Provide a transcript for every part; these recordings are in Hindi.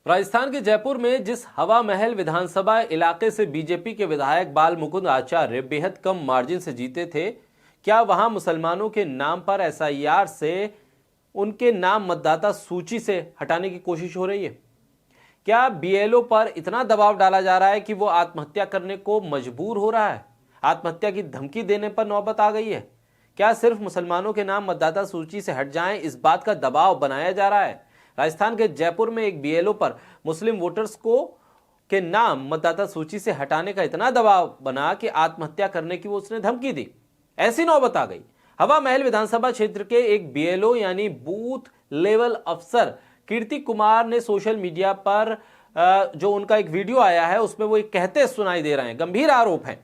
राजस्थान के जयपुर में जिस हवा महल विधानसभा इलाके से बीजेपी के विधायक बाल मुकुंद आचार्य बेहद कम मार्जिन से जीते थे, क्या वहां मुसलमानों के नाम पर एसआईआर से उनके नाम मतदाता सूची से हटाने की कोशिश हो रही है? क्या बीएलओ पर इतना दबाव डाला जा रहा है कि वो आत्महत्या करने को मजबूर हो रहा है? आत्महत्या की धमकी देने पर नौबत आ गई है? क्या सिर्फ मुसलमानों के नाम मतदाता सूची से हट जाएं, इस बात का दबाव बनाया जा रहा है? राजस्थान के जयपुर में एक बीएलओ पर मुस्लिम वोटर्स को के नाम मतदाता सूची से हटाने का इतना दबाव बना कि आत्महत्या करने की वो उसने धमकी दी। ऐसी नौबत आ गई। हवा महल विधानसभा क्षेत्र के एक बीएलओ यानी बूथ लेवल अफसर कीर्ति कुमार ने सोशल मीडिया पर जो उनका एक वीडियो आया है उसमें वो एक कहते सुनाई दे रहे हैं, गंभीर आरोप हैं।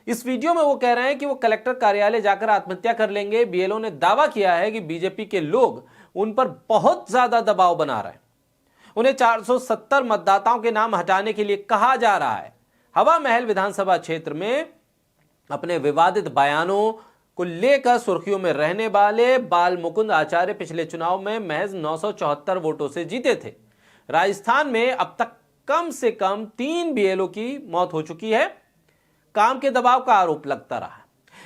इस वीडियो में वो कह रहे हैं कि वो कलेक्टर कार्यालय जाकर आत्महत्या कर लेंगे। बीएलओ ने दावा किया है कि बीजेपी के लोग उन पर बहुत ज्यादा दबाव बना रहे हैं। उन्हें 470 मतदाताओं के नाम हटाने के लिए कहा जा रहा है। हवा महल विधानसभा क्षेत्र में अपने विवादित बयानों को लेकर सुर्खियों में रहने वाले बाल मुकुंद आचार्य पिछले चुनाव में महज 974 वोटों से जीते थे। राजस्थान में अब तक कम से कम 3 बीएलओ की मौत हो चुकी है। काम के दबाव का आरोप लगता रहा,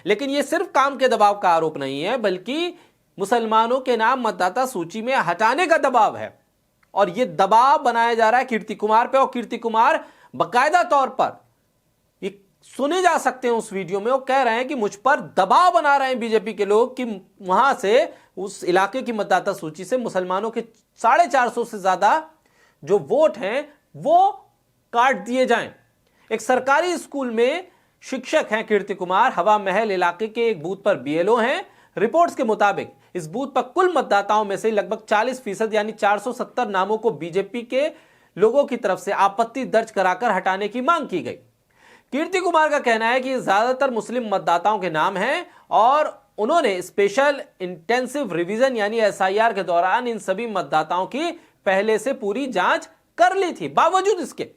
लेकिन यह सिर्फ काम के दबाव का आरोप नहीं है, बल्कि मुसलमानों के नाम मतदाता सूची में हटाने का दबाव है। और यह दबाव बनाया जा रहा है कीर्ति कुमार पे, और कीर्ति कुमार बकायदा तौर पर ये सुने जा सकते हैं उस वीडियो में। वो कह रहे हैं कि मुझ पर दबाव बना रहे हैं बीजेपी के लोग कि वहां से उस इलाके की मतदाता सूची से मुसलमानों के 450 से ज्यादा जो वोट हैं वो काट दिए जाएं। एक सरकारी स्कूल में शिक्षक हैं कीर्ति कुमार, हवा महल इलाके के एक बूथ पर बीएलओ हैं। रिपोर्ट्स के मुताबिक इस बूथ पर कुल मतदाताओं में से लगभग 40% यानी 470 नामों को बीजेपी के लोगों की तरफ से आपत्ति दर्ज कराकर हटाने की मांग की गई। कीर्ति कुमार का कहना है कि ज्यादातर मुस्लिम मतदाताओं के नाम हैं और उन्होंने स्पेशल इंटेंसिव रिवीजन यानी एसआईआर के दौरान इन सभी मतदाताओं की पहले से पूरी जांच कर ली थी। बावजूद इसके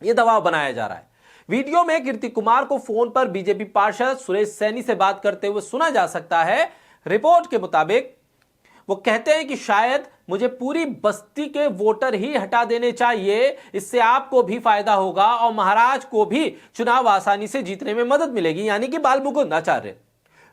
यह दबाव बनाया जा रहा है। वीडियो में कीर्ति कुमार को फोन पर बीजेपी पार्षद सुरेश सैनी से बात करते हुए सुना जा सकता है। रिपोर्ट के मुताबिक वो कहते हैं कि शायद मुझे पूरी बस्ती के वोटर ही हटा देने चाहिए, इससे आपको भी फायदा होगा और महाराज को भी चुनाव आसानी से जीतने में मदद मिलेगी, यानी कि बाल मुकुंद आचार्य।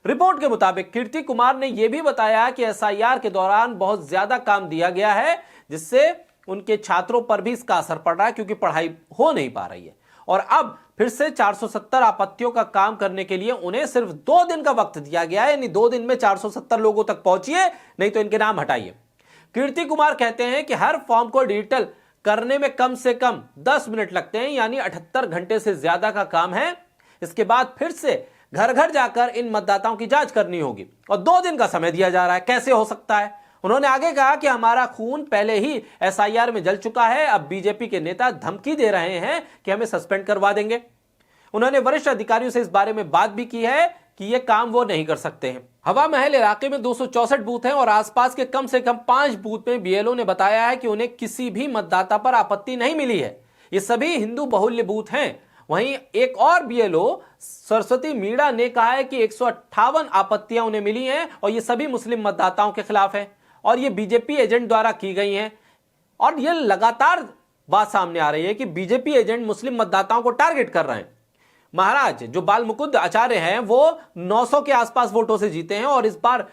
रिपोर्ट के मुताबिक कीर्ति कुमार ने यह भी बताया कि एसआईआर के दौरान बहुत ज्यादा काम दिया गया है, जिससे उनके छात्रों पर भी इसका असर पड़ रहा है क्योंकि पढ़ाई हो नहीं पा रही है। और अब फिर से 470 आपत्तियों का काम करने के लिए उन्हें सिर्फ 2 दिन का वक्त दिया गया है, यानी 2 दिन में 470 लोगों तक पहुंचिए, नहीं तो इनके नाम हटाइए। कीर्ति कुमार कहते हैं कि हर फॉर्म को डिजिटल करने में कम से कम 10 मिनट लगते हैं, यानी 78 घंटे से ज्यादा का काम है। इसके बाद फिर से घर घर जाकर इन मतदाताओं की जांच करनी होगी और 2 दिन का समय दिया जा रहा है। कैसे हो सकता है? उन्होंने आगे कहा कि हमारा खून पहले ही एसआईआर में जल चुका है, अब बीजेपी के नेता धमकी दे रहे हैं कि हमें सस्पेंड करवा देंगे। उन्होंने वरिष्ठ अधिकारियों से इस बारे में बात भी की है कि यह काम वो नहीं कर सकते हैं। हवा महल इलाके में 264 बूथ हैं और आसपास के कम से कम 5 बूथ में बीएलओ ने बताया है कि उन्हें किसी भी मतदाता पर आपत्ति नहीं मिली है। ये सभी हिंदू बहुल्य बूथ हैं। वहीं एक और बीएलओ सरस्वती मीणा ने कहा है कि 158 आपत्तियां उन्हें मिली हैं और ये सभी मुस्लिम मतदाताओं के खिलाफ है और ये बीजेपी एजेंट द्वारा की गई हैं। और ये लगातार बात सामने आ रही है कि बीजेपी एजेंट मुस्लिम मतदाताओं को टारगेट कर रहे हैं। महाराज जो बाल मुकुंद आचार्य हैं वो 900 के आसपास वोटों से जीते हैं और इस बार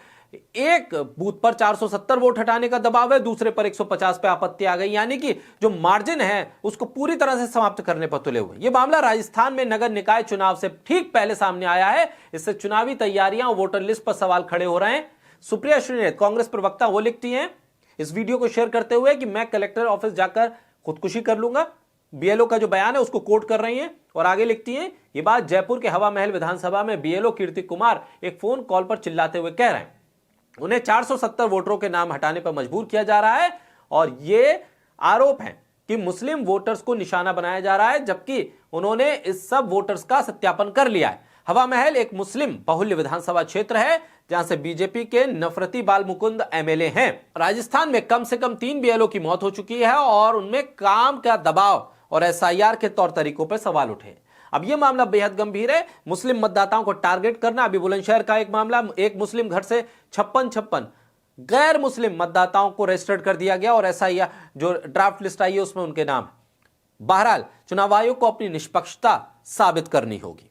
एक बूथ पर 470 वोट हटाने का दबाव है, दूसरे पर 150 पे आपत्ति आ गई, यानी कि जो मार्जिन है उसको पूरी तरह से समाप्त करने पर तुले हुए। यह मामला राजस्थान में नगर निकाय चुनाव से ठीक पहले सामने आया है। इससे चुनावी तैयारियां और वोटर लिस्ट पर सवाल खड़े हो रहे हैं। सुप्रिया श्रीनेत कांग्रेस प्रवक्ता वो लिखती हैं इस वीडियो को शेयर करते हुए कि मैं कलेक्टर ऑफिस जाकर खुदकुशी कर लूंगा। बीएलओ का जो बयान है उसको कोट कर रही हैं और आगे लिखती हैं ये बात जयपुर के हवा महल विधानसभा में बीएलओ कीर्ति कुमार एक फोन कॉल पर चिल्लाते हुए कह रहे हैं। उन्हें 470 वोटरों के नाम हटाने पर मजबूर किया जा रहा है और ये आरोप है कि मुस्लिम वोटर्स को निशाना बनाया जा रहा है, जबकि उन्होंने इस सब वोटर्स का सत्यापन कर लिया है। हवा महल एक मुस्लिम बहुल्य विधानसभा क्षेत्र है जहां से बीजेपी के नफरती बाल मुकुंद एमएलए हैं। राजस्थान में कम से कम 3 बीएलओ की मौत हो चुकी है और उनमें काम का दबाव और एसआईआर के तौर तरीकों पर सवाल उठे। अब यह मामला बेहद गंभीर है। मुस्लिम मतदाताओं को टारगेट करना, अभी बुलंदशहर का एक मामला, एक मुस्लिम घर से 56 गैर मुस्लिम मतदाताओं को रजिस्टर्ड कर दिया गया और एसआईआर जो ड्राफ्ट लिस्ट आई है उसमें उनके नाम है। बहरहाल चुनाव आयोग को अपनी निष्पक्षता साबित करनी होगी।